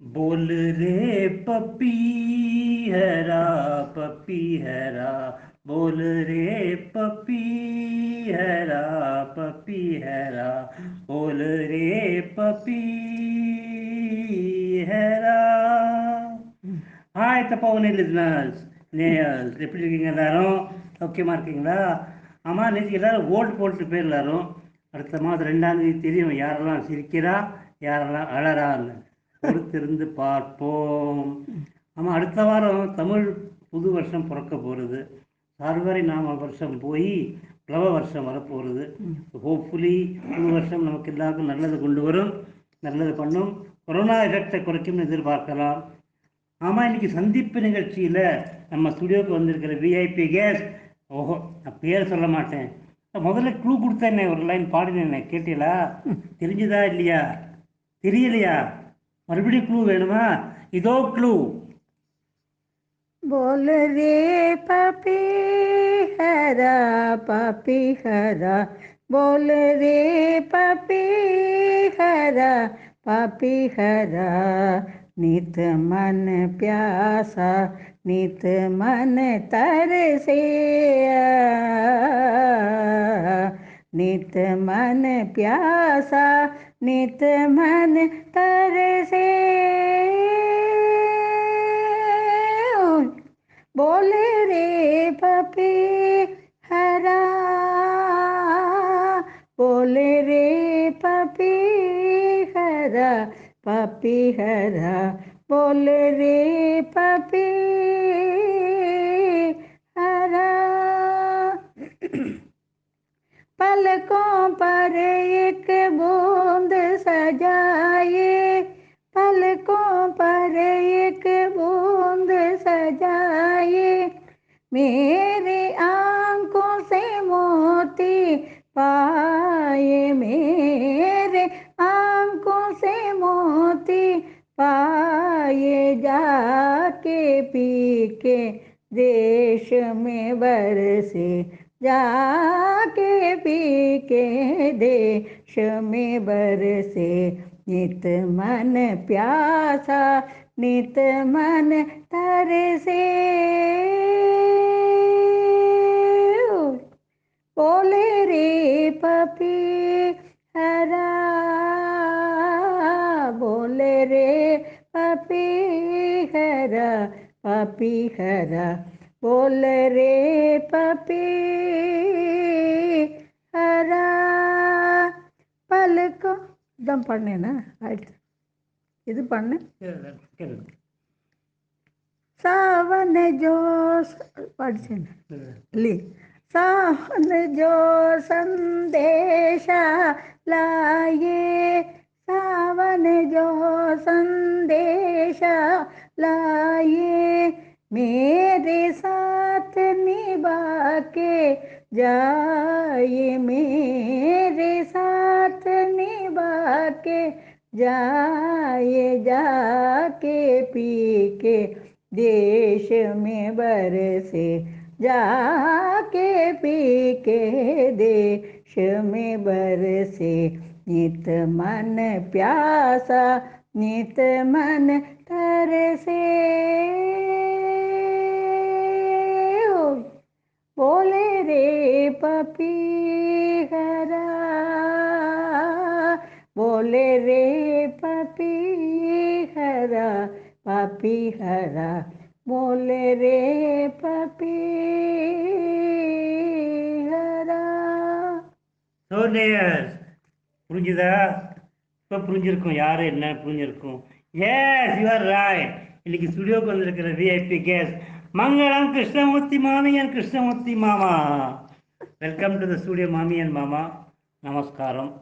बोल रे पपी हरा पपी हरा बोल रे पपी हरा पपी हरा बोल रे पपी हरा. ஹாய் தப்பாவனி லிஸ்னர்ஸ் நேயர்ஸ், எப்படி இருக்கீங்க எல்லாரும்? சௌக்கியமாக இருக்கீங்களா? ஆமாம், நேற்று எல்லாரும் ஓட்டு போட்டு போய் எல்லாரும் அடுத்த மாதம் 2ஆம் தேதி தெரியும் யாரெல்லாம் சிரிக்கிறா யாரெல்லாம் அழறான்னு. பொறுத்திருந்து பார்ப்போம். ஆமாம், அடுத்த வாரம் தமிழ் புது வருஷம் பிறக்க போகிறது. சார்வரி நாம வருஷம் போய் பிளவ வருஷம் வரப்போகிறது. ஹோப்ஃபுல்லி புது வருஷம் நமக்கு எல்லாருக்கும் நல்லது கொண்டு வரும், நல்லது பண்ணும், கொரோனா எஃபெக்டை குறைக்கும்னு எதிர்பார்க்கலாம். ஆமாம், இன்னைக்கு சந்திப்பு நிகழ்ச்சியில் நம்ம ஸ்டுடியோவுக்கு வந்திருக்கிற விஐபி கெஸ்ட். ஓஹோ, நான் பேர் சொல்ல மாட்டேன். முதல்ல க்ளூ கொடுத்தேனே, ஒரு லைன் பாடினேனே, கேட்டீங்களா? தெரிஞ்சுதா இல்லையா? தெரியலையா? மறுபடியும் க்ளூ வேணுமா? இதோ க்ளூ. बोल रे पपी हरा पपी हरा बोल रे पपी हरा पपी हरा नित मन प्यासा नित मन तरसे नित मन प्यासा नित मन तरसे बोले रे पपी हरा बोले रे पपी हरा पपी हरा बोले रे पपी हरा. पलकों पर एक बूंद सजाए पलकों पर एक बूंद सजाए मेरे आंखों से मोती पाए मेरे आंखों से मोती पाए जाके पी के देश में बरसे जाके पी के देश में बरसे नित मन प्यासा नित मन तरसे बोले रे पपी हरा बोले रे पपी हरा पपी हरा बोल रे पपी हरा. पलको இதான் பண்ணேன்னா ஆயிடுச்சு. இது பண்ண सावन जो படிச்சேன் இல்லை. सावन जो संदेशा लाए सावन जो संदेशा लाए मेरे साथ निभा के जाए मेरे साथ निभा के जाए जाके पी के देश में बरसे जाके पी के देश में बरसे नित मन प्यासा नित मन तरसे बोले रे पपी हरा बोले रे पपी हरा पपी हरा बोले रे पपी हरा. ஸோ நேயர்ஸ், புரிஞ்சுதா? இப்போ புரிஞ்சிருக்கும், யார் என்ன புரிஞ்சிருக்கும். Yes, you are right. இன்னைக்கு ஸ்டுடியோக்கு வந்திருக்கிற விஐபி கெஸ்ட் மங்களம் கிருஷ்ணமூர்த்தி மாமி அண்ட் கிருஷ்ணமூர்த்தி மாமா. வெல்கம் டு த ஸ்டுடியோ மாமி அண்ட் மாமா. நமஸ்காரம்.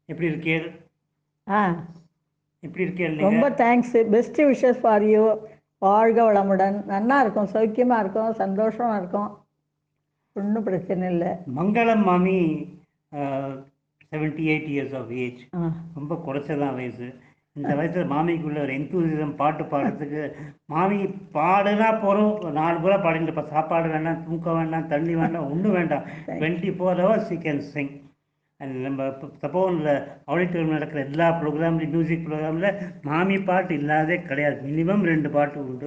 எப்படி இருக்கீர்? எப்படி இருக்கீர்? ரொம்ப thanks. Best wishes for you. வாழ்க வளமுடன். நல்லா இருக்கும், சௌக்கியமாக இருக்கும், சந்தோஷமாக இருக்கும், ஒன்றும் பிரச்சனை இல்லை. மங்களம் மாமி 78 இயர்ஸ் ஆஃப் ஏஜ். ரொம்ப குறைச்சதான் வயசு. இந்த வயசில் மாமிக்குள்ள ஒரு எந்தூசிசம், பாட்டு பாடுறதுக்கு. மாமி பாடுனா போகிறோம், 4 பூரா பாடிட்டு இருப்பா. சாப்பாடு வேண்டாம், தூக்கம் வேண்டாம், தண்ணி வேண்டாம், ஒன்றும் வேண்டாம். 24 hours she can sing. நம்ம தப்போனில் ஆடிட்டோரியம் நடக்கிற எல்லா ப்ரோக்ராம்லையும் மியூசிக் ப்ரோக்ராமில் மாமி பாட்டு இல்லாதே கிடையாது. மினிமம் 2 பாட்டு உண்டு.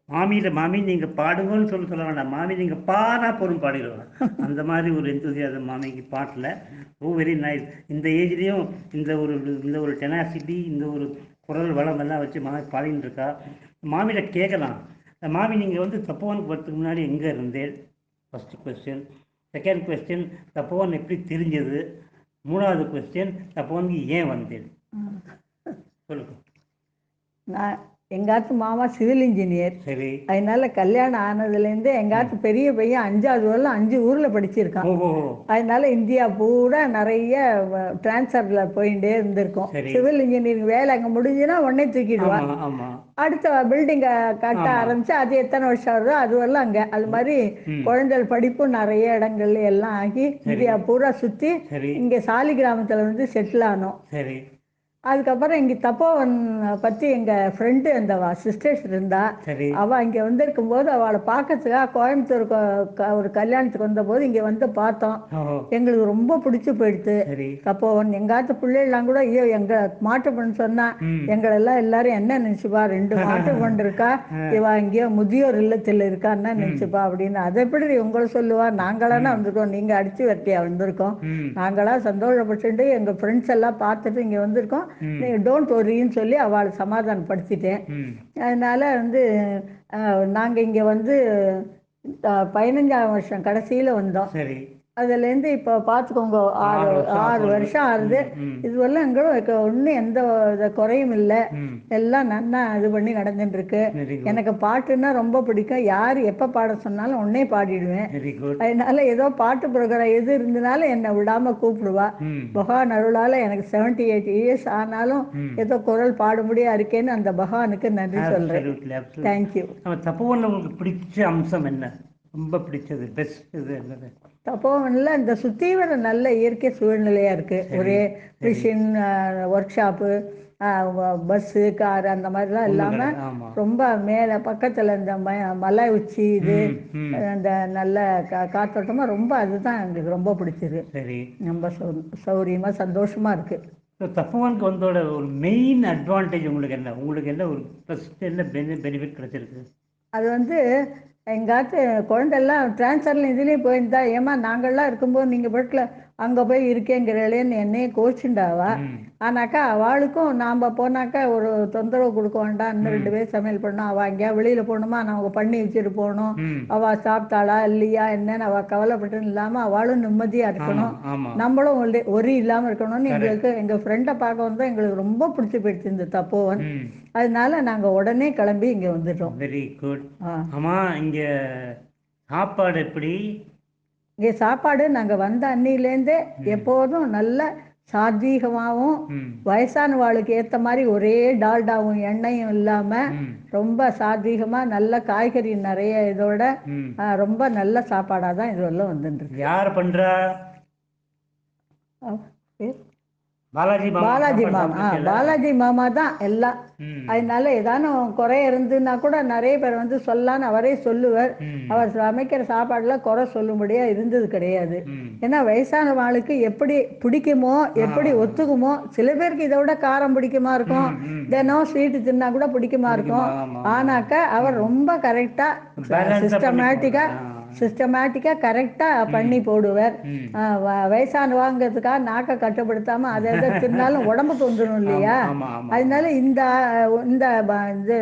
மாமி நீங்கள் பாடுங்கன்னு சொல்ல வேண்டாம், மாமி நீங்கள் பாடா போதும் பாடிடுவாங்க. அந்த மாதிரி ஒரு எந்தூசியாசம் மாமிக்கு பாட்டில். ஓ வெரி நைஸ். இந்த ஏஜ்லேயும் இந்த ஒரு டெனாசிட்டி, இந்த ஒரு குரல் வளம் எல்லாம் வச்சு மாமி பாடின்னு இருக்கா. மாமியில கேட்கலாம், மாமி நீங்கள் வந்து தப்போனுக்கு வரத்துக்கு முன்னாடி எங்கே இருந்தேன்? First question. செகண்ட் கொஸ்டின், தப்போன் எப்படி தெரிஞ்சது? மூணாவது கொஸ்டின், தப்போனுக்கு ஏன் வந்தேன்? சொல்லுங்க. நான் எங்காத்து மாமா சிவில் இன்ஜினியர். சரி. அதனால கல்யாணம் ஆனதுலேருந்து எங்காத்து பெரிய பையன் 5வது வரலாம் 5 ஊரில் படிச்சிருக்கான். ஓஹோ. அதனால இந்தியா பூரா நிறைய டிரான்ஸ்ஃபரில் போயிட்டே இருந்திருக்கோம். சரி. சிவில் இன்ஜினியரிங் வேலை அங்கே முடிஞ்சுன்னா உடனே தூக்கிடுவான். ஆமாம் ஆமாம். அடுத்த பில்டிங்கை கட்ட ஆமா. ஆரம்பிச்சு அது எத்தனை வருஷம் வருதோ அது வரலாம் அங்கே. அது மாதிரி ம். குழந்தைகள் படிப்பும் நிறைய இடங்கள்ல எல்லாம் ஆகி இந்தியா பூரா சுற்றி சரி இங்கே சாலி கிராமத்தில் வந்து செட்டில் ஆனோம். சரி அதுக்கப்புறம் இங்கே தப்போவன் பற்றி எங்கள் ஃப்ரெண்டு அந்த சிஸ்டர்ஸ் இருந்தா. சரி அவள் இங்கே வந்திருக்கும் போது அவளை பார்க்கறதுக்காக கோயம்புத்தூர் ஒரு கல்யாணத்துக்கு வந்தபோது இங்கே வந்து பார்த்தோம். ஓஹோ. எங்களுக்கு ரொம்ப பிடிச்சி போயிடுது. சரி. தப்போவன் எங்காத்து பிள்ளைகள்லாம் கூட ஐயோ எங்கள் மாட்டு பொண்ணு சொன்னா ம். எங்களெல்லாம் எல்லாரும் என்ன நினச்சிப்பா, 2 மாட்டு பொண்ணு இருக்கா, இவா எங்கேயோ முதியோர் இல்லத்தில் இருக்கான்னா நினச்சிப்பா அப்படின்னு. அதை எப்படி உங்களை சொல்லுவா, நாங்களானா வந்திருக்கோம், நீங்கள் அடித்து வெட்டியா வந்திருக்கோம், ம். நாங்களாம் சந்தோஷப்பட்டு எங்கள் ஃப்ரெண்ட்ஸ் எல்லாம் பார்த்துட்டு இங்கே வந்திருக்கோம், ம். நீங்கள் டோன்ட் ஒரின்னு சொல்லி அவளை சமாதானப்படுத்திட்டேன். ம். அதனால் வந்து நாங்கள் இங்கே வந்து 15ஆம் வருஷம் கடைசியில் வந்தோம். சரி. அதுலேருந்து இப்போ பார்த்துக்கோங்க 6 வருஷம் ஆகுது. ம். இதுவெல்லாம் எங்களும் ஒன்றும் எந்த குறையும் இல்லை. ம். எல்லாம் நல்லா இது பண்ணி நடந்துட்டுருக்கு. Very good. எனக்கு பாட்டுன்னா ரொம்ப பிடிக்கும். யார் எப்போ பாட சொன்னாலும் உடனே பாடிடுவேன். Very good. அதனால ஏதோ பாட்டு ப்ரோக்ராம் எது இருந்தனாலும் என்னை விடாமல் கூப்பிடுவா. ம். பகவான் அருளால் எனக்கு 78 இயர்ஸ் ஆனாலும் ம். ஏதோ குரல் பாட முடியா இருக்கேன்னு அந்த பகவானுக்கு நன்றி சொல்கிறேன். Absolutely, absolutely. தேங்க்யூ. நம்ம தப்போனில் உங்களுக்கு பிடிச்ச அம்சம் என்ன? ரொம்ப பிடிச்சது பெஸ்ட் இது என்னது? தப்போவனில் இந்த சுற்றி வர நல்ல இயற்கை சூழ்நிலையாக இருக்குது. சரி, ஒரே சரி. Machine, work shop, bus, car அந்த மாதிரிலாம் இல்லாமல் ஆமா. ரொம்ப மேலே பக்கத்தில் இந்த மலை உச்சி இது ம். ம். அந்த நல்ல காத்தோட்டமாக ரொம்ப அதுதான் எங்களுக்கு ரொம்ப பிடிச்சது. சரி. ரொம்ப சௌரியமாக சந்தோஷமாக இருக்குது. இப்போ தப்போனுக்கு வந்தோட ஒரு மெயின் அட்வான்டேஜ் உங்களுக்கு என்ன? உங்களுக்கு என்ன ஒரு ஃபஸ்ட் என்ன பெனிஃபிட் கிடைச்சிருக்கு? அது வந்து எங்காத்து குழந்தெல்லாம் ட்ரான்ஸ்ஃபரில் இதுலேயும் போயிருந்தா, ஏமா நாங்கள்லாம் இருக்கும்போது நீங்கள் பாட்டில் அங்கே போய் இருக்கேங்கிறேன்னு என்னையே கோச்சுண்டாவா. ம். ஆனாக்கா அவளுக்கும் நாம் போனாக்கா ஒரு தொந்தரவு கொடுக்க வேண்டாம், இன்னும் 2 பேர் சமையல் பண்ணணும், அவள் எங்கேயா வெளியில் போகணுமா நம்ம பண்ணி வச்சுட்டு போகணும், ம். அவள் சாப்பிட்டாளா இல்லையா என்னன்னு அவள் கவலைப்பட்டுன்னு இல்லாமல் அவளும் நிம்மதியாக இருக்கணும், ஆமா. நம்மளும் ஒரி இல்லாமல் இருக்கணும்னு எங்களுக்கு எங்கள் ஃப்ரெண்டை பார்க்க வந்தால் எங்களுக்கு ரொம்ப பிடிச்சி போயிடுச்சு இந்த தப்போவன். ம். அதனால நாங்கள் உடனே கிளம்பி இங்கே வந்துட்டோம். Very good. ஆ ஆமாம், இங்கே சாப்பாடு எப்படி? இங்கே சாப்பாடு நாங்கள் வந்த அன்னிலேருந்தே எப்போதும் நல்ல சாத்வீகமாகவும் ம். வயசானவாளுக்கு ஏற்ற மாதிரி ஒரே டால்டாவும் எண்ணெயும் இல்லாமல் ம். ரொம்ப சாத்வீகமாக நல்ல காய்கறி நிறைய இதோட ம். ரொம்ப நல்ல சாப்பாடாக தான் இதுவெல்லாம் வந்துட்டுருக்கு. யார் பண்ணுறா? பாலாஜி மாமா. பாலாஜி சாப்பாடு மாமா சாப்பிட்டுருக்கீங்களா? பாலாஜி மாமா தான் எல்லாம். ம். அதனால ஏதானும் குறை இருந்துன்னா கூட நிறைய பேர் வந்து சொல்லான்னு அவரே சொல்லுவார். ம். அவர் சமைக்கிற சாப்பாடுல குறை சொல்லும்படியா இருந்தது கிடையாது. ம். ஏன்னா வயசான ஆளுக்கு எப்படி பிடிக்குமோ எப்படி ஒத்துக்குமோ, சில பேருக்கு இதை விட காரம் பிடிக்குமா இருக்கும், ம். தினம் ஸ்வீட்டு தின்னா கூட பிடிக்குமா இருக்கும். ஆமா. ஆனாக்கா அவர் ரொம்ப கரெக்டாக சிஸ்டமேட்டிக்காக கரெக்டாக பண்ணி போடுவார். ம். வயசானவாங்கிறதுக்காக நாக்கை கட்டுப்படுத்தாமல் அதை எதை தின்னாலும் உடம்புக்கு வந்துடும் இல்லையா. ஆமா, ஆமா. அதனால இந்த இந்த இது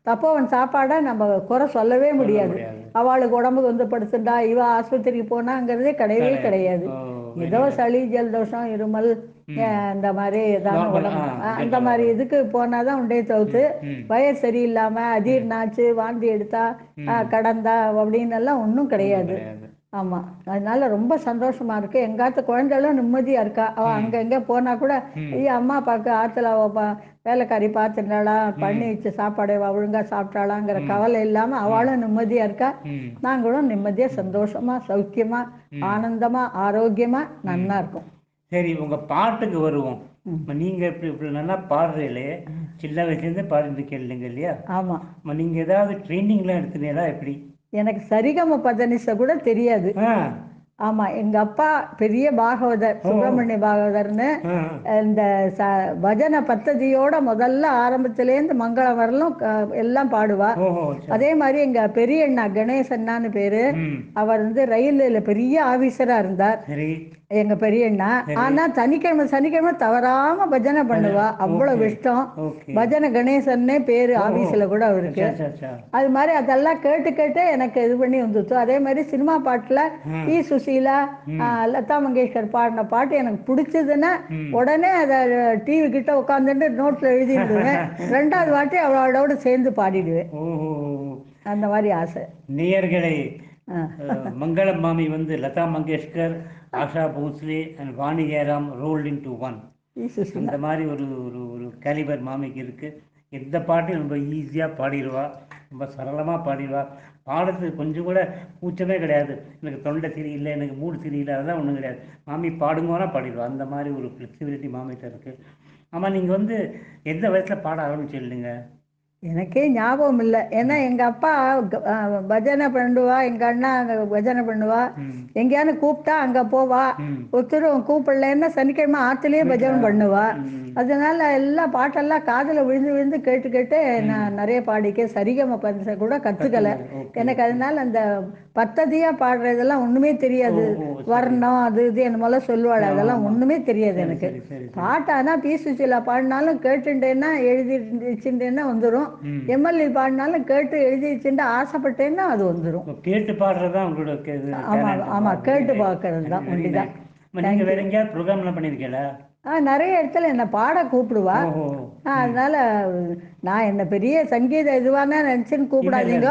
தப்போவன் சாப்பாடை நம்ம குறை சொல்லவே முடியாது. அவளுக்கு உடம்புக்கு வந்து படுத்துட்டா இவ ஆஸ்பத்திரிக்கு போனாங்கிறதே கிடையவே கிடையாது. ஏதோ சளி ஜலதோஷம் இருமல் இந்த மாதிரி ஏதாவது உடம்பு அந்த மாதிரி இதுக்கு போனாதான் உண்டே தவிர்த்து வயசு சரியில்லாமல் அஜீர்னாச்சு வாந்தி எடுத்தா கடந்தா அப்படின்னு எல்லாம் ஒன்றும் கிடையாது. ஆமாம், அதனால ரொம்ப சந்தோஷமா இருக்கு. எங்காத்த குழந்தைகளும் நிம்மதியாக இருக்கா. அவள் அங்கே எங்கே போனால் கூட ஐயா அம்மா அப்பாவுக்கு ஆற்றுல வேலைக்காரி பார்த்துட்டாளா, பண்ணி வச்ச சாப்பாடு ஒழுங்காக சாப்பிட்டாளாங்கிற கவலை இல்லாமல் அவளும் நிம்மதியாக இருக்கா. நாங்களும் நிம்மதியாக சந்தோஷமாக சௌக்கியமாக ஆனந்தமாக ஆரோக்கியமாக நன்னா இருக்கும். சரி, உங்கள் பாட்டுக்கு வருவோம். நீங்கள் இப்படி நல்லா பாடுறீங்களே, சின்ன வயசுலேருந்தே பாடிருக்கீங்க இல்லையா? ஆமாம். நீங்கள் ஏதாவது ட்ரைனிங்லாம் எடுத்துனீங்களா எப்படி? எனக்கு சரிகம பதனிசை கூட தெரியாது. ஆமாம், எங்கள் அப்பா பெரிய பாகவதர், சுப்பிரமணிய பாகவதர்னு. ஆ. இந்த பஜனை பத்ததியோட முதல்ல ஆரம்பத்துலேருந்து மங்களம் வரலும் எல்லாம் பாடுவா. ஓஹோ சரி. அதே மாதிரி எங்கள் பெரிய அண்ணா கணேசன்னான்னு பேர். ம். அவர் வந்து ரயிலில் பெரிய ஆஃபீஸராக இருந்தார் சரி. எங்கள் பெரிய அண்ணா. சரி. ஆனால் சனிக்கிழமை சனிக்கிழமை தவறாமல் பஜனை பண்ணுவா. அவ்வளவு இஷ்டம். ஓகே. பஜனை கணேசன்னே பேர் ஆஃபீஸில் கூட அவருக்கு. சரி சரி சரி. அது மாதிரி அதெல்லாம் கேட்டு கேட்டு எனக்கு இது பண்ணி வந்துச்சு. அதே மாதிரி சினிமா பாட்டில் பி சுசீலா, லதா மங்கேஷ்கர் பாடின பாட்டு எனக்கு பிடிச்சதுன்னா உடனே அதை டிவி கிட்ட உட்காந்துட்டு நோட்டில் எழுதிடுவேன். ரெண்டாவது வாட்டி அவளோட சேர்ந்து பாடிடுவேன். ஓஹோ. அந்த மாதிரி ஆசை. நேயர்களே, மங்களம் மாமி வந்து Lata Mangeshkar, Asha Bhosle and Vani Jairam rolled into one. P Susheela அந்த மாதிரி ஒரு ஒரு ஒரு கேலிபர் மாமிக்கு இருக்குது. எந்த பாட்டையும் ரொம்ப ஈஸியாக பாடிடுவா, ரொம்ப சரளமாக பாடிடுவா. பாடுறதுக்கு கொஞ்சம் கூட கூச்சமே கிடையாது. எனக்கு தொண்டை சரியில்லை, எனக்கு மூடு சரியில்லை, அதெல்லாம் ஒன்றும் கிடையாது. மாமி பாடுங்கன்னா பாடிடுவா. அந்த மாதிரி ஒரு ஃப்ளெக்சிபிலிட்டி மாமிகிட்ட இருக்குது. ஆமாம், நீங்கள் வந்து எந்த வயசில் பாட ஆரம்பிச்சிடுங்க? எனக்கே ஞாபகம் இல்லை. ஏன்னா எங்கள் அப்பா பஜனை பண்ணுவா, எங்கள் அண்ணா அங்கே பஜனை பண்ணுவா. எங்கேயானு கூப்பிட்டா அங்கே போவா. ஒருத்தரும் கூப்பிடலன்னா சனிக்கிழமை ஆற்றுலேயே பஜனை பண்ணுவா. அதனால எல்லா பாட்டெல்லாம் காதில் விழுந்து விழுந்து கேட்டு கேட்டு நான் நிறைய பாடிக்க. சரிகம பரிசை கூட கற்றுக்கலை. எனக்கு அதனால அந்த பத்ததியாக பாடுறதெல்லாம் ஒன்றுமே தெரியாது. வர்ணம் அது இது என்னமோலாம் சொல்லுவாள், அதெல்லாம் ஒன்றுமே தெரியாது எனக்கு. பாட்டானா பி சுசீலா பாடினாலும் கேட்டுட்டேன்னா எழுதி வச்சுட்டேன்னா வந்துடும். எம்எல்ஏ பாடினாலும் கேட்டு எழுதி வச்சுட்டு ஆசைப்பட்டேன்னா அது வந்துடும். கேட்டு பாடுறதா உங்களோட? ஆமாம் ஆமாம், கேட்டு பார்க்கறது தான் ஒண்டிதான். நீங்கள் வேற எங்கேயாவது ப்ரோக்ராம்லாம் பண்ணியிருக்கீங்களா? நிறைய இடத்துல என்னை பாட கூப்பிடுவா. அதனால நான் என்ன பெரிய சங்கீத இதுவானா நினச்சின்னு கூப்பிடாதீங்க.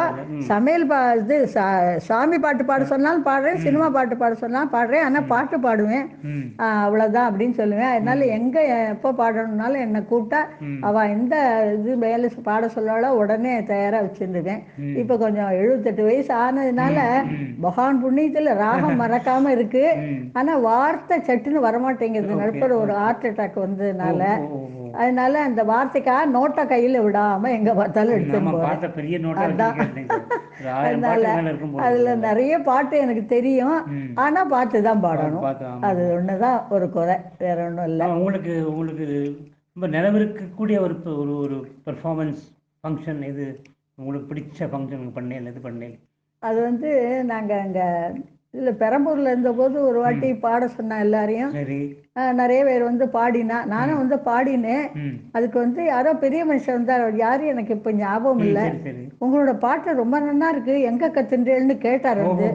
சமையல் இது சாமி பாட்டு பாட சொன்னாலும் பாடுறேன், சினிமா பாட்டு பாட சொன்னாலும் பாடுறேன். ஆனால் பாட்டு பாடுவேன், அவ்வளோதான் அப்படின்னு சொல்லுவேன். அதனால எங்கே எப்போ பாடணுன்னாலும் என்னை கூப்பிட்டா அவள் எந்த இது மேலே பாட சொல்லாலோ உடனே தயாராக வச்சுருந்துவேன். இப்போ கொஞ்சம் 78 வயசு ஆனதுனால பகவான் புண்ணியத்தில் ராகம் மறக்காமல் இருக்குது. ஆனால் வார்த்தை சட்டுன்னு வரமாட்டேங்குது. நடுப்புற ஒரு ஹார்ட் அட்டாக் வந்ததுனால. அதனால அந்த வார்த்தைக்காக நோட்டை கையில் விடாமல் எங்கே பார்த்தாலும் எடுத்துன்னு போகிறேன். அதனால அதில் நிறைய பாட்டு எனக்கு தெரியும், ஆனால் பார்த்து தான் பாடணும். அது ஒன்று தான் ஒரு குறை, வேற ஒன்றும் இல்லை. உங்களுக்கு உங்களுக்கு ரொம்ப நிலவிருக்கக்கூடிய ஒரு ஒரு ஒரு பெர்ஃபார்மன்ஸ் ஃபங்க்ஷன் எது உங்களுக்கு பிடிச்ச ஃபங்க்ஷன் பண்ணேன்? எது பண்ணேன்? அது வந்து நாங்கள் அங்கே இதில் பெரம்பூரில் இருந்தபோது ஒரு வாட்டி பாட சொன்னேன் எல்லாரையும். நிறைய பேர் வந்து பாடினா, நானும் வந்து பாடினேன். அதுக்கு வந்து யாரோ பெரிய மனுஷன் வந்தார், யாரும் எனக்கு இப்போ ஞாபகம் இல்லை. உங்களோட பாட்டு ரொம்ப நல்லா இருக்கு, எங்கே கற்றுன்றேன்னு கேட்டார் வந்து.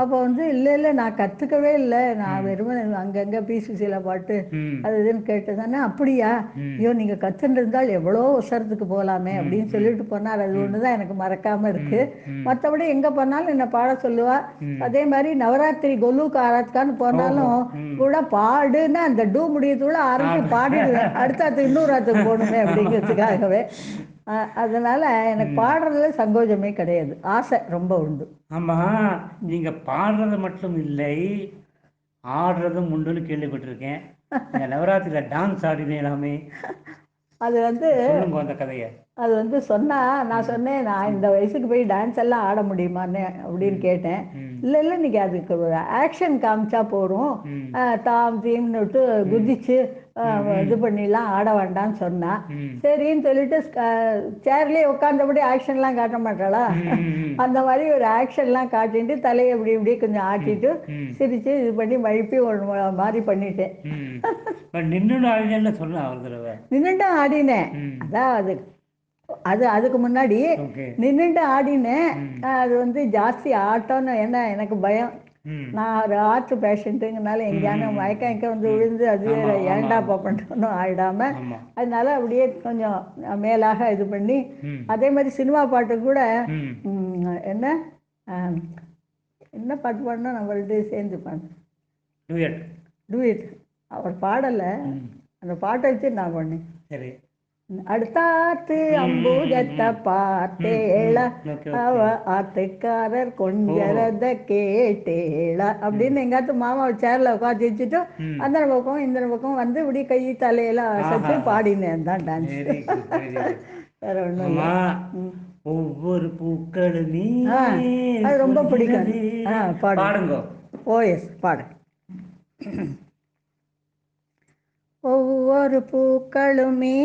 அப்போ வந்து இல்லை நான் கற்றுக்கவே இல்லை, நான் வெறும் அங்கங்கே பி சுசீலா பாட்டு அது இதுன்னு கேட்டதானே. அப்படியா, ஐயோ நீங்கள் கற்றுருந்தால் எவ்வளோ உசரத்துக்கு போகலாமே அப்படின்னு சொல்லிட்டு போனார். அது ஒன்று தான் எனக்கு மறக்காமல் இருக்குது. மற்றபடி எங்கே போனாலும் என்னை பாட சொல்லுவா. அதே மாதிரி நவராத்திரி கொலுக்கு ஆராத்கான்னு போனாலும் கூட பாடுன்னா அந்த டூ முடியத்துள்ள ஆரம்பிச்சு பாடிடுவேன். அடுத்தாத்துக்கு இன்னொரு போகணுமே அப்படிங்கிறதுக்காகவே. அதனால எனக்கு பாடுறதுல சங்கோஜமே கிடையாது, ஆசை ரொம்ப உண்டு. ஆமாம், நீங்கள் பாடுறது மட்டும் இல்லை, ஆடுறதும் உண்டுன்னு கேள்விப்பட்டிருக்கேன். நவராத்திரியில் டான்ஸ் ஆடினேலாமே, அது வந்து அந்த கதையை. அது வந்து சொன்னால் நான் சொன்னேன், நான் இந்த வயசுக்கு போய் டான்ஸ் எல்லாம் ஆட முடியுமான்னு அப்படின்னு கேட்டேன். இல்லை இன்றைக்கி அதுக்கு ஒரு ஆக்ஷன் காமிச்சா போகிறோம், தாம் தீம்னு விட்டு குதிச்சு இது பண்ணிலாம் ஆட வேண்டாம்னு சொன்னான். சரின்னு சொல்லிட்டு சேர்லேயே உட்காந்தபடி ஆக்ஷன்லாம் காட்ட மாட்டாளா, அந்த மாதிரி ஒரு ஆக்ஷன்லாம் காட்டிட்டு தலையை இப்படி இப்படி கொஞ்சம் ஆட்டிட்டு சிரித்து இது பண்ணி மழுப்பி ஒரு மாதிரி பண்ணிட்டேன். நின்றுட்டு ஆடினேன். அதான் அதுக்கு முன்னாடி நின்றுட்டு ஆடினேன். அது வந்து ஜாஸ்தி ஆட்டம்னு என்ன எனக்கு பயம். நான் ஒரு ஆர்ட் பேஷண்ட்டுங்கனால எங்கேயான மயக்க வந்து விழுந்து அது ஏண்டா பண்ணுறோன்னு ஆயிடாம, அதனால அப்படியே கொஞ்சம் மேலாக இது பண்ணி. அதே மாதிரி சினிமா பாட்டு கூட என்ன என்ன பாட்டு பாடினா நம்மள்ட்ட சேர்ந்து பாடு டூயட். அவர் பாடலை, அந்த பாட்டை வச்சு நான் பண்ணேன். சரி. அடுத்தாத்து அம்பூஜத்தை பார்த்தேள அவ ஆத்துக்காரர் கொஞ்சரத கேட்டேள அப்படின்னு எங்காத்து மாமாவை சேர்ல உட்காந்து வச்சுட்டு அந்த பக்கம் இந்த பக்கம் வந்து இப்படி கை தலையில அசைச்சு பாடினேன் தான் டான்ஸ். வேற ஒன்றும் இல்லை. ஒவ்வொரு பூக்களுமே அது ரொம்ப பிடிக்கும். பாடுங்க. ஓஎஸ் பாடு. ஒவ்வொரு பூக்களுமே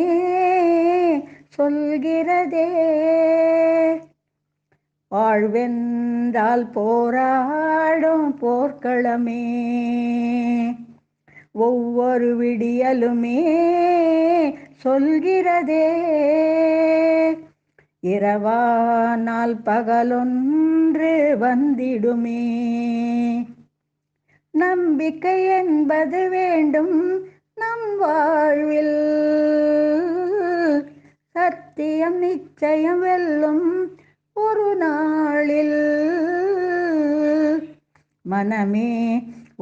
சொல்கிறதே, வாழ்வென்றால் போராடும் போர்க்களமே. ஒவ்வொரு விடியலுமே சொல்கிறதே, இரவானால் பகலொன்று வந்திடுமே. நம்பிக்கை என்பது வேண்டும் நம் வாழ்வில், சத்தியம் நிச்சயம் வெல்லும் ஒரு நாளில். மனமே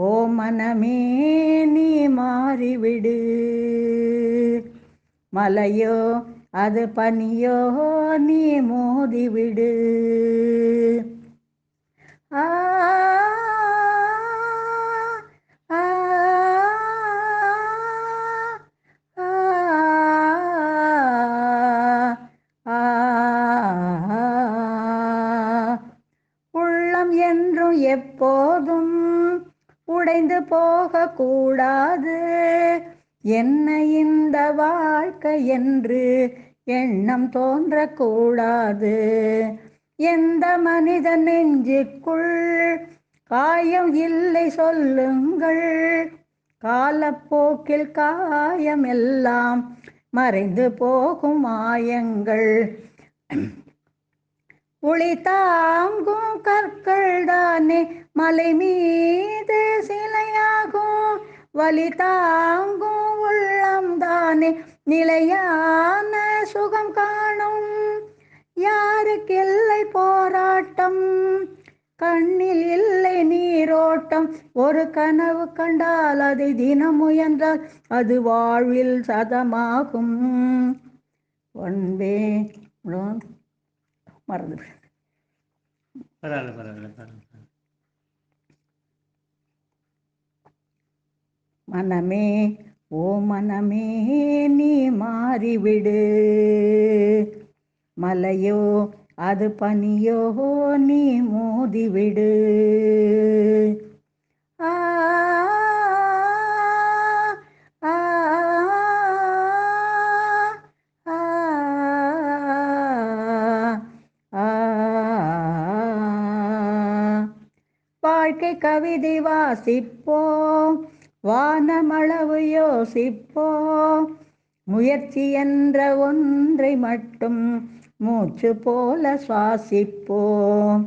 ஓ மனமே நீ மாறிவிடு, மலையோ அது பனியோ நீ மோதிவிடு. ஆ ஆ ஆ ஆ. உள்ளம் என்றும் எப்போதும் உடைந்து போகக்கூடாது, என்ன இந்த வாழ்க்கை என்று எண்ணம் தோன்றக்கூடாது. எந்த மனித நெஞ்சுக்குள் காயம் இல்லை சொல்லுங்கள், காலப்போக்கில் காயம் எல்லாம் மறைந்து போகும் மாயங்கள். ஒளி தாங்கும் கற்கள் தானே மலை மீது சிலையாகும், வலி தாங்கும் உள்ளம் தானே நிலையான சுகம் காணும். யாருக்கில்லை போராட்டம், கண்ணில் இல்லை நீரோட்டம், ஒரு கனவு கண்டால் அதை தினம் முயன்றால் அது வாழ்வில் சதமாகும். ஒன்பே மறந்து பரவாயில்ல பரவாயில்ல பரவாயில்ல. மனமே ஓ மனமே நீ மாறிவிடு, மலையோ அது பனியோ நீ மோதிவிடு. ஆ ஆ ஆ ஆ. வாழ்க்கை கவிதை வாசிப்போம், வானமளவு யோசிப்போம், முயற்சி என்ற ஒன்றை மட்டும் மூச்சு போல சுவாசிப்போம்.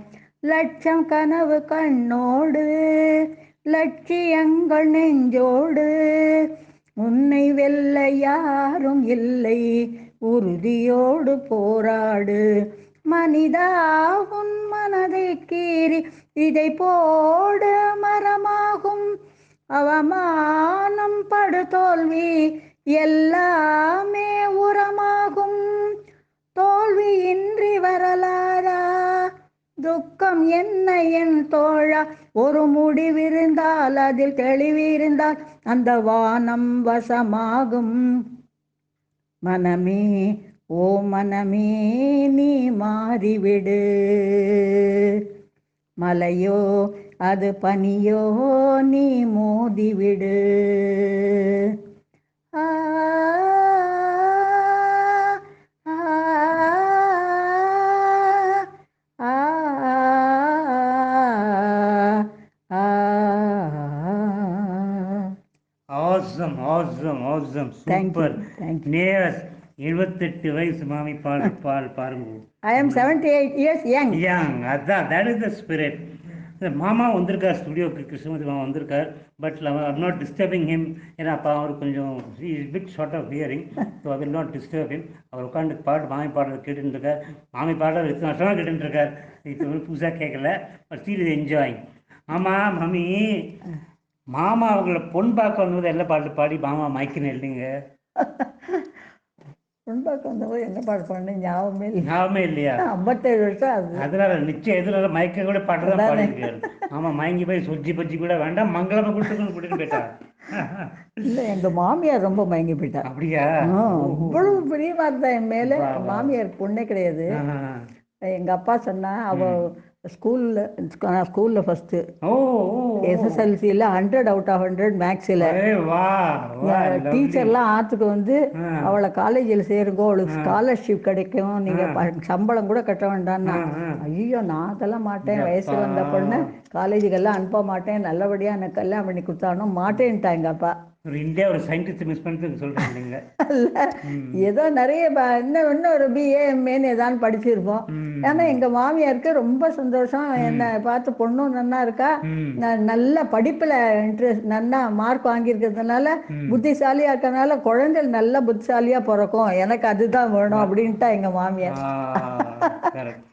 லட்சம் கனவு கண்ணோடு, லட்சியங்கள் நெஞ்சோடு, உன்னை வெல்ல யாரும் இல்லை, உறுதியோடு போராடு. மனிதா உன் மனதை கீறி இதை போடு மரமாகும், அவமானம் படு தோல்வி எல்லாமே உரமாகும். தோல்வியின்றி வரலாறா, துக்கம் என்ன என் தோழா, ஒரு முடிவிருந்தால் அதில் தெளிவிருந்தால் அந்த வானம் வசமாகும். மனமே ஓ மனமே நீ மாறிவிடு, மலையோ அது பனியோ நீ மோதிவிடு. ஆ ஆ ஆ ஆ. Awesome awesome awesome super. Thank you. நேயர்ஸ் 78 வயசு மாமி பாடுற பாருங்க. I am 78 years young. Young, அதான் தட் இஸ் த ஸ்பிரிட். மாமா வந்திருக்கார் ஸ்டுடியோக்கு, கிருஷ்ணமூர்த்தி மாமா வந்திருக்கார். But I'm not disturbing him, ஏன்னா அப்போ அவர் கொஞ்சம் bit short of hearing, so I will not disturb him. அவர் உட்காந்து மாமி பாடுறது கேட்டுட்டு இருக்கார். மாமி பாடுறது எத்தனை வருஷமாக கேட்டுட்டு இருக்கார், இப்போ வந்து புதுசாக கேட்கல, பட் ஸ்டில் இஸ் என்ஜாயிங். ஆமாம் மாமி, மாமா அவங்கள பொன் பார்க்க வந்தது எல்லா பாட்டு பாடி மாமா மைக்கின்னு இல்லைங்க. முன்பாக்க வந்தபோது என்ன பாட்டு பண்ணு ஞாபகமே இல்லை. ஞாபகமே இல்லையா? 57 வருஷம் ஆகுது. அதனால நிச்சயம் எதுனால மயக்க கூட பாட்டு தான் பாடிருக்காரு. ஆமா, மயங்கி போய் சொஜ்ஜி பஜ்ஜி கூட வேண்டாம், மங்களமா கூட்டு போயிட்டா. இல்லை, எங்கள் மாமியார் ரொம்ப மயங்கி போயிட்டா. அப்படியா? அவ்வளவு பிரியமா இருந்தா என் மேலே. மாமியார் பொண்ணே கிடையாது. எங்கள் அப்பா சொன்னா, ஸ்கூலில் ஃபஸ்ட்டு, ஓ ஓ எஸ்எஸ்எல்சியில் 100 அவுட் ஆஃப் 100 மேக்ஸில். வா வா லவ்லி. டீச்சர்லாம் ஆற்றுக்கு வந்து ஆ அவளை காலேஜில் சேருங்கோ, அவளுக்கு ஸ்காலர்ஷிப் கிடைக்கும், ஆ நீங்கள் சம்பளம் கூட கட்ட வேண்டான்னா. ஆ ஆ ஐயோ நான் அதெல்லாம் மாட்டேன், எப்பா வயசுக்கு வந்த பொண்ணு காலேஜுக்கெல்லாம் அனுப்ப மாட்டேன், நல்லபடியாக எனக்கு கல்யாணம் பண்ணி கொடுத்தானோ மாட்டேன்ட்டா எங்கள் அப்பா. ஒரு இந்தியா ஒரு சயின்டிஸ்ட் மிஸ் பண்ணிட்டு சொல்கிறீங்க நீங்கள். இல்லை, ஏதோ நிறைய இன்னும் ஒரு பிஏ எம்ஏன்னு ஏதான்னு படிச்சிருப்போம். ஏன்னா எங்கள் மாமியாருக்கு ரொம்ப சந்தோஷம், என்னை பார்த்து பொண்ணும் நன்னா இருக்கா, நல்ல படிப்பில் இன்ட்ரெஸ்ட், நன்னா மார்க் வாங்கியிருக்கிறதுனால, புத்திசாலியாக இருக்கிறதுனால குழந்தைகள் நல்ல புத்திசாலியாக பிறக்கும், எனக்கு அதுதான் வேணும் அப்படின்ட்டா எங்கள் மாமியார். கரெக்ட்.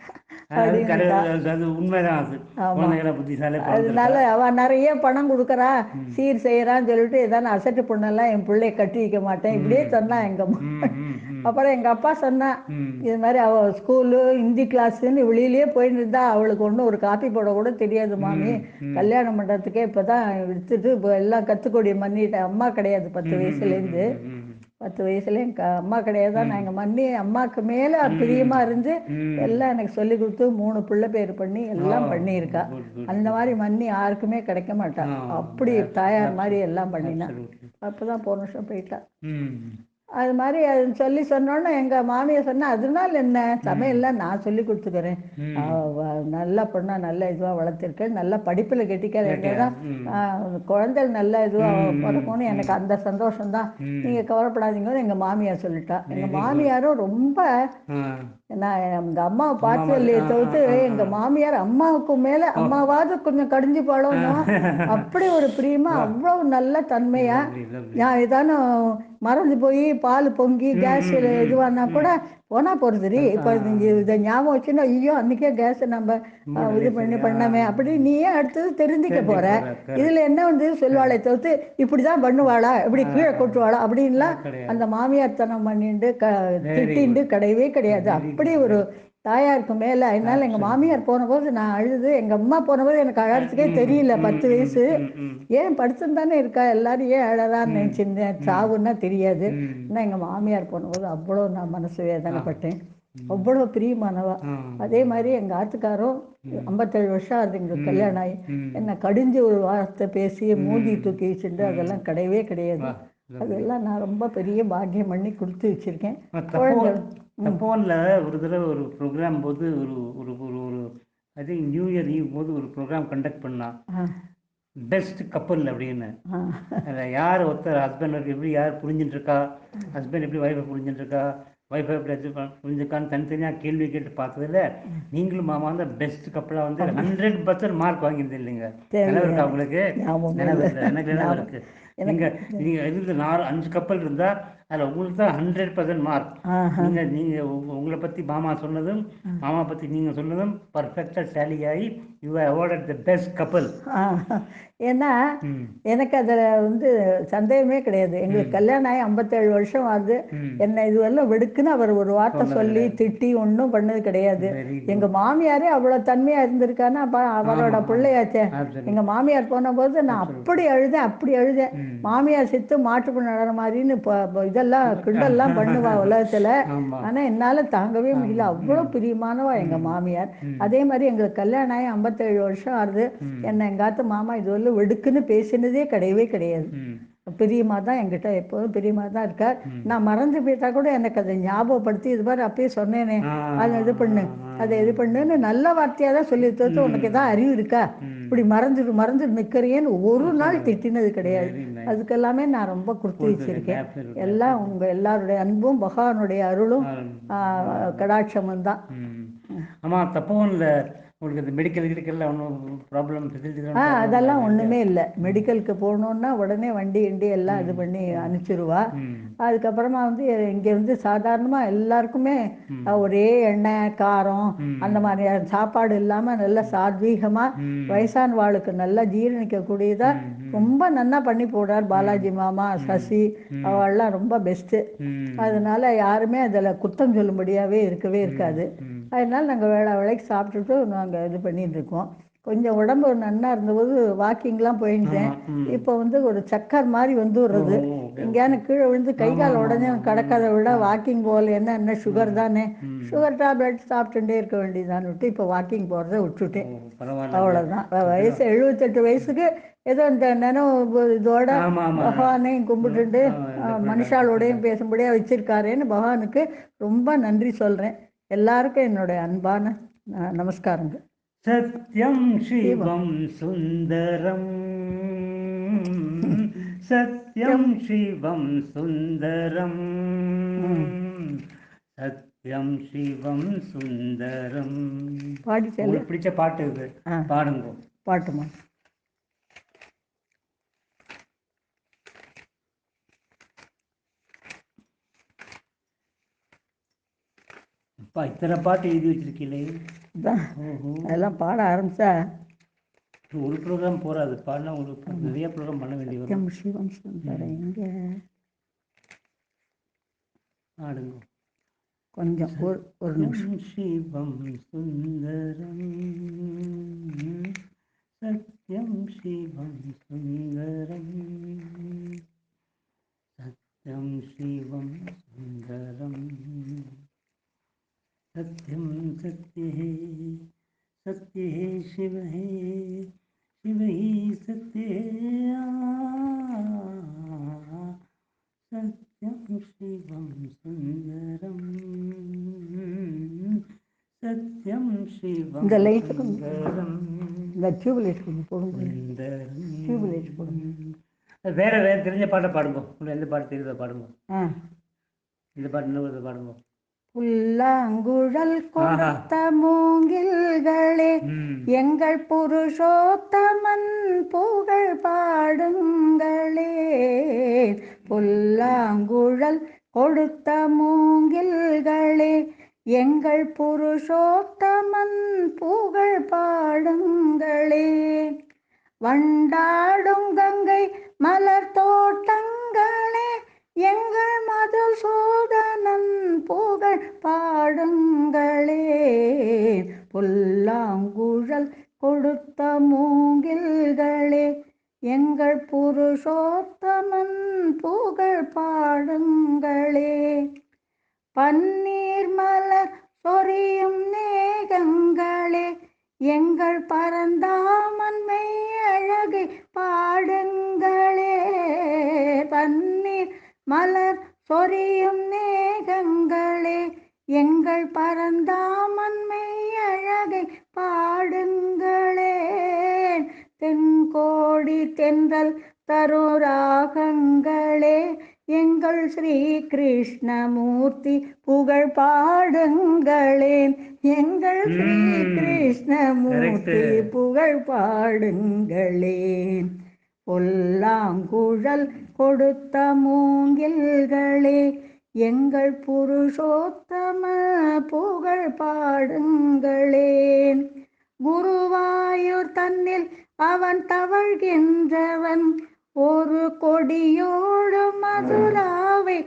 அது அப்படின்னுட்டா. அது உண்மைதான். அது ஆமாம். குழந்தைகளை புத்திசாலே அதனால அவள் நிறைய பணம் கொடுக்குறா, சீர் செய்கிறான்னு சொல்லிட்டு ஏதான அசட்டு பொண்ணெல்லாம் என் பிள்ளைய கட்டி வைக்க மாட்டேன் இப்படியே சொன்னா எங்கள் அப்புறம் எங்கள் அப்பா சொன்னா, இது மாதிரி அவள் ஸ்கூலு ஹிந்தி கிளாஸுன்னு வெளியிலேயே போயிட்டு இருந்தா, அவளுக்கு ஒன்றும் ஒரு காப்பி போட கூட தெரியாது மாமி, கல்யாணம் பண்ணுறதுக்கே இப்போ தான் எடுத்துட்டு இப்போ எல்லாம் கற்றுக்கொடிய பண்ணிட்டேன். அம்மா கிடையாது 10 வயசுலேருந்து. 10 வயசுல எங்கள் அம்மா கிடையாது தான், நான் எங்கள் மண்ணி அம்மாவுக்கு மேலே பிரியமாக இருந்து எல்லாம் எனக்கு சொல்லி கொடுத்து 3 பிள்ளை பேர் பண்ணி எல்லாம் பண்ணியிருக்கா. அந்த மாதிரி மண்ணி யாருக்குமே கிடைக்க மாட்டா, அப்படி தாயார் மாதிரி எல்லாம் பண்ணினா. அப்போ தான் போன வருஷம் போயிட்டா. அது மாதிரி அது சொல்லி சொன்னோன்னே எங்கள் மாமியார் சொன்னால், அதனால என்ன, சமையல்லாம் நான் சொல்லி கொடுத்துக்கிறேன், நல்லா பொண்ணாக நல்ல இதுவாக வளர்த்துருக்கேன், நல்லா படிப்பில் கெட்டிக்காத தான் குழந்தைகள் நல்ல இதுவாக பிறக்கும்னு எனக்கு அந்த சந்தோஷம்தான், நீங்கள் கவலைப்படாதீங்கன்னு எங்கள் மாமியார் சொல்லிட்டா. எங்கள் மாமியாரும் ரொம்ப, நான் எங்கள் அம்மாவை பார்த்தது இல்லையே தவிர்த்து எங்கள் மாமியார் அம்மாவுக்கு மேலே அம்மாவாவது கொஞ்சம் கடிஞ்சு பழகணும், அப்படி ஒரு பிரியமா, அவ்வளோ நல்ல தன்மையா. நான் ஏதானும் மறந்து போய் பால் பொங்கி கேஸ் இதுவானா கூட போனா போகிறதுரி, இப்போ இதை ஞாபகம் வச்சுன்னா ஐயோ அன்றைக்கே கேஸை நம்ம இது பண்ணமே அப்படி நீ ஏன் அடுத்தது தெரிஞ்சுக்க போகிற, இதில் என்ன வந்து சொல்லுவாளே தவிர்த்து இப்படி தான் பண்ணுவாளா, இப்படி கீழே கொட்டுவாளா அப்படின்லாம் அந்த மாமியார் தனம் பண்ணிட்டு திட்டிண்டு கிடையவே கிடையாது. அப்படி ஒரு தாயாருக்கு மேலே. அதனால எங்கள் மாமியார் போன போது நான் அழுது, எங்கள் அம்மா போன போது எனக்கு அழறதுக்கே தெரியல, 10 வயசு, ஏன் படுத்துன்னு தானே இருக்கா, எல்லாரும் ஏன் அழறான்னு நினச்சிருந்தேன், சாவுன்னா தெரியாது. ஆனால் எங்கள் மாமியார் போனபோது அவ்வளோ நான் மனசு வேதனைப்பட்டேன், அவ்வளோ பிரியமானவா. அதே மாதிரி எங்கள் ஆத்துக்காரும் 57 வருஷம் ஆகுது எங்களுக்கு கல்யாணம் ஆகி, என்னை கடிஞ்சு ஒரு வார்த்தை பேசி மூஞ்சி தூக்கி வச்சுட்டு அதெல்லாம் கிடையவே கிடையாது. அதெல்லாம் நான் ரொம்ப பெரிய பாக்கியம் பண்ணி கொடுத்து வச்சுருக்கேன். தப்போனில் ஒரு தடவை ஒரு ப்ரோக்ராம் போது ஒரு ஒரு ஒரு ஒரு I think new year eve போது ஒரு ப்ரோக்ராம் கண்டக்ட் பண்ணான், பெஸ்ட் கப்பல் அப்படின்னு. அதில் யார் ஒருத்தர் ஹஸ்பண்ட் எப்படி யார் புரிஞ்சுட்டு இருக்கா, ஹஸ்பண்ட் எப்படி ஒய்ஃபை புரிஞ்சுட்டு இருக்கா, ஒய்ஃபை எப்படி புரிஞ்சுக்கான்னு தனித்தனியாக கேள்வி கேட்டு பார்த்ததில்ல, நீங்களும் மாமா வந்து பெஸ்ட் கப்பலாக வந்து 100% மார்க் வாங்கியிருந்தது இல்லைங்க. நினைவு இருக்கா உங்களுக்கு? நினைவு இல்லை, எனக்கு நினைவு இருக்குது. நீங்கள் இருந்து 5 கப்பல் இருந்தால் அதில் உங்களுக்கு தான் 100% மார்க். நீங்கள் உங்களை பற்றி மாமா சொன்னதும் மாமா பற்றி நீங்கள் சொன்னதும் பர்ஃபெக்டாக டேலி ஆகி you are awarded the best கப்பல். ஏன்னா எனக்கு அதில் வந்து சந்தேகமே கிடையாது. எங்களுக்கு கல்யாணம் ஆகி 57 வருஷம் ஆகுது, என்னை இதுவெல்லாம் வெடுக்குன்னு அவர் ஒரு வார்த்தை சொல்லி திட்டி ஒன்றும் பண்ணது கிடையாது. எங்கள் மாமியாரே அவ்வளோ தன்மையாக இருந்திருக்கான்னா அவரோட பிள்ளையாச்சே. எங்கள் மாமியார் போன போது நான் அப்படி அழுதேன். மாமியார் சித்து மாட்டுப்பு நடன மாதிரின்னு இதெல்லாம் கிண்டல்லாம் பண்ணுவா உலகத்தில், ஆனால் என்னால் தாங்கவே முடியல, அவ்வளோ பிரியமானவா எங்கள் மாமியார். அதே மாதிரி எங்களுக்கு கல்யாணம் ஆகி 57 வருஷம் ஆகுது, என்னை எங்காத்து மாமா இதுவரை வெடுக்குன்னு பேசினதே கிடையவே கிடையாது. பிரியமாக தான் என்கிட்ட எப்போதும் பிரியமாக தான் இருக்கார். நான் மறந்து போயிட்டா கூட எனக்கு அதை ஞாபகப்படுத்தி இது மாதிரி அப்பயே சொன்னேனே அதை இது பண்ணுன்னு நல்ல வார்த்தையாக தான் சொல்லி தோற்று, உனக்கு தான் அறிவு இருக்கா, இப்படி மறந்து நிற்கிறியேன்னு ஒரு நாள் திட்டினது கிடையாது. அதுக்கெல்லாமே நான் ரொம்ப கொடுத்து வச்சிருக்கேன். எல்லாம் உங்கள் எல்லாருடைய அன்பும் பகவானுடைய அருளும் கடாட்சமும் தான். ஆமாம், தப்பவும் இல்லை. உங்களுக்கு இந்த மெடிக்கல் ஒன்றும் ப்ராப்ளம் அதெல்லாம் ஒன்றுமே இல்லை. மெடிக்கலுக்கு போகணுன்னா உடனே வண்டி எல்லாம் இது பண்ணி அனுப்பிச்சிடுவா. அதுக்கப்புறமா வந்து இங்கே வந்து சாதாரணமாக எல்லாருக்குமே ஒரே எண்ணெய் காரம் அந்த மாதிரி சாப்பாடு இல்லாமல் நல்ல சாத்வீகமாக வயசான வாளுக்கு நல்லா ஜீரணிக்கக்கூடியதாக ரொம்ப நல்லா பண்ணி போடுறார் பாலாஜி மாமா, சசி அவள்லாம் ரொம்ப பெஸ்ட்டு. அதனால யாருமே அதில் குத்தம் சொல்லும்படியாகவே இருக்கவே இருக்காது. அதனால நாங்கள் வேலைக்கு சாப்பிட்டுட்டு நாங்கள் இது பண்ணிட்டு இருக்கோம். கொஞ்சம் உடம்பு நன்னா இருந்தபோது வாக்கிங்லாம் போயிருந்தேன். ஆமாம். ம். இப்போ வந்து ஒரு சக்கர் மாதிரி வந்துடுறது. ஓ, ஓகே. எங்கேயானு கீழே விழுந்து கை கால் உடனே கிடக்கிறத விட ம். வாக்கிங் போகல என்ன சுகர் தானே, ம். சுகர் டேப்லெட் சாப்பிட்டுட்டே இருக்க வேண்டியதான்னு விட்டு இப்போ வாக்கிங் போகிறத ஓ, விட்டுட்டேன். பரவாயில்ல. அவ்வளோதான். வயசு 78 வயசுக்கு ஏதோ இந்த நினைவு இதோட ஆமாம், ஆமாம். பகவானையும் கும்பிட்டுட்டு மனுஷாலோடையும் பேசும்படியாக வச்சிருக்காரேன்னு பகவானுக்கு ரொம்ப நன்றி சொல்கிறேன். எல்லாருக்கும் என்னுடைய அன்பான நமஸ்காரங்கள். சத்யம் சிவம் சுந்தரம், சத்யம் சிவம் சுந்தரம், சத்யம் சிவம் சுந்தரம். பாடிட்டேன். உங்களுக்கு பிடிச்ச பாட்டு இது, பாடுங்க. பாட்டுமா? அப்பா இத்தனை பாட்டு எழுதி வச்சிருக்கீங்களே. அதெல்லாம் பாட ஆரம்பிச்சா ஒரு ப்ரோக்ராம் போகாது. பாடினா உங்களுக்கு நிறைய ப்ரோக்ராம் பண்ண வேண்டி வரும். சிவம் சுந்தரம் எங்கே ஆடுங்க கொஞ்சம் ஒரு நிமிஷம். சிவம் சுந்தரம், சத்யம் சிவம் சுந்தரம், சத்யம் சிவம் சுந்தரம், सत्यम सत्य है, सत्य है शिव है, शिव ही सत्य है, सत्यम शिवम सुंदरम, सत्यम शिवम இந்த லைட் सुंदरम, இந்த டியூப் லைட் கொஞ்சம் போடுங்க. டியூப் லைட் போடுங்க. வேற வேற தெரிஞ்ச பாட்டை பாடுங்க. உங்களுக்கு எந்த பாட்டு தெரியுதோ பாடுங்க. இந்த பாட்டு இன்னொரு பாடுங்க. புல்லாங்குழல் கொடுத்த மூங்கில்களே, எங்கள் புருஷோத்தமன் புகழ் பாடுங்களே. புல்லாங்குழல் கொடுத்த மூங்கில்களே, எங்கள் புருஷோத்தமன் புகழ் பாடுங்களே. வண்டாடும் கங்கை மலர் தோட்டங்களே, எங்கள் மதுசூதனன் புகழ் பாடுங்களே. புல்லாங்குழல் கொடுத்த மூங்கில்களே, எங்கள் புருஷோத்தமன் புகழ் பாடுங்களே. பன்னீர் மலர் சொரியும் மேகங்களே, எங்கள் பரந்தாமன் மெய்யழகை பாடுங்களே. பன்னீர் மலர் சொரியும் மேகங்களே, எங்கள் பரந்தாமன் மெய்யழகை பாடுங்களே. தென்கோடி தென்றல் தருராகங்களே, எங்கள் ஸ்ரீ கிருஷ்ணமூர்த்தி புகழ் பாடுங்களேன். எங்கள் ஸ்ரீ கிருஷ்ணமூர்த்தி புகழ் பாடுங்களேன். பொல்லாங்குழல் கொடுத்த மூங்கில்களே, எங்கள் புருஷோத்தம புகழ் பாடுங்களேன். குருவாயூர் தன்னில் அவன் தவழ்கின்றவன், ஒரு கொடியோடு மதுராவை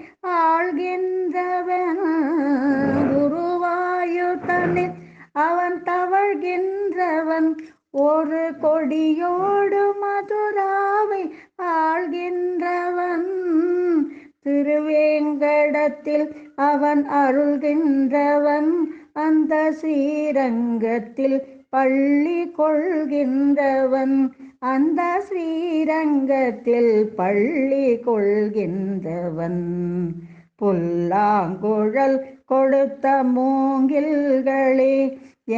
ஆள்கின்றவன். குருவாயூர் தன்னில் அவன் தவழ்கின்றவன், ஒரு கொடியோடு மதுராவை ஆள்கின்றவன். திருவேங்கடத்தில் அவன் அருள்கின்றவன், அந்த ஸ்ரீரங்கத்தில் பள்ளி கொள்கின்றவன். அந்த ஸ்ரீரங்கத்தில் பள்ளி கொள்கின்றவன். புல்லாங்குழல் கொடுத்த மூங்கில்களே,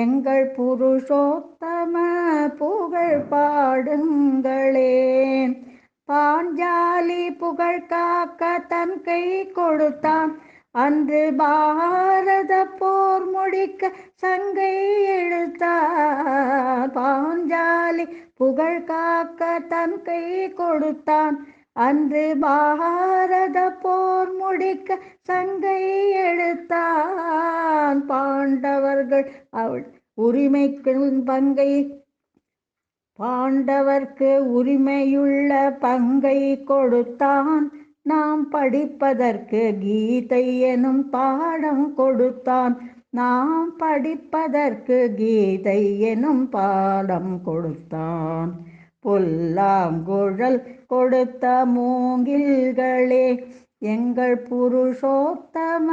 எங்கள் புருஷோத்தம புகழ் பாடுங்களேன். பாஞ்சாலி புகழ் காக்க தன் கை கொடுத்தான், அன்று பாரத போர் முடிக்க சங்கை இழுத்தான். பாஞ்சாலி புகழ் காக்க தன் கை கொடுத்தான், அன்று பாரத போர் முடிக்க சங்கை எடுத்தான். பாண்டவர்கள் அவள் உரிமைக்கு பங்கை, பாண்டவர்க்கு உரிமையுள்ள பங்கை கொடுத்தான். நாம் படிப்பதற்கு கீதை எனும் பாடம் கொடுத்தான். நாம் படிப்பதற்கு கீதை எனும் பாடம் கொடுத்தான். புல்லாங்குழல் கொடுத்த மூங்கில்களே, எங்கள் புருஷோத்தம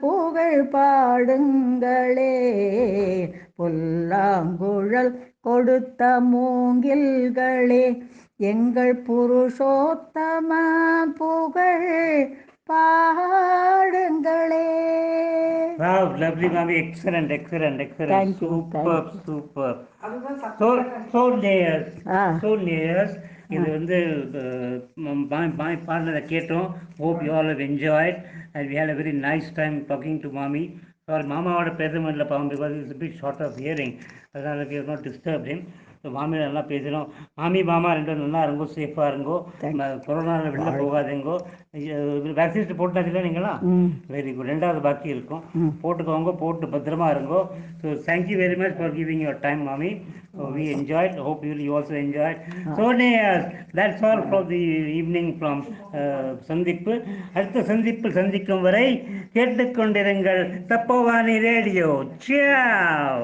புகழ் பாடுங்களே. புல்லாங்குழல் கொடுத்த மூங்கில்களே, எங்கள் புருஷோத்தம புகழ் பாடுங்களே. Wow, lovely, Mami. Excellent, excellent, excellent. Thank you, Superb, thank you. superb. So layers. Ah So layers. இது வந்து பாடினதை கேட்டோம். Hope you all have enjoyed and we had a very nice time talking to Mami. Sorry, மாமாவோட பேச முடியல பாவம், because it's a bit short of hearing. அதனால we have not disturbed him. So மாமி நல்லா பேசினோம். மாமி மாமா ரெண்டு பேரும் நல்லா இருங்கோ, சேஃபாக இருங்கோ, கொரோனாவில் வெளில போகாதீங்கோ. வேக்சினேஷன் போட்டாச்சுல நீங்களா? Very good. ரெண்டாவது பாக்கி இருக்கும், போட்டுக்கோங்க, போட்டு பத்திரமா இருங்கோ. So thank you very much for giving your time மாமி. We enjoyed. Hope you also enjoyed. So that's all for the evening from சந்திப்பு. அடுத்த சந்திப்பில் சந்திக்கும் வரை கேட்டுக்கொண்டிருங்கள் தப்போவானி ரேடியோ. Ciao.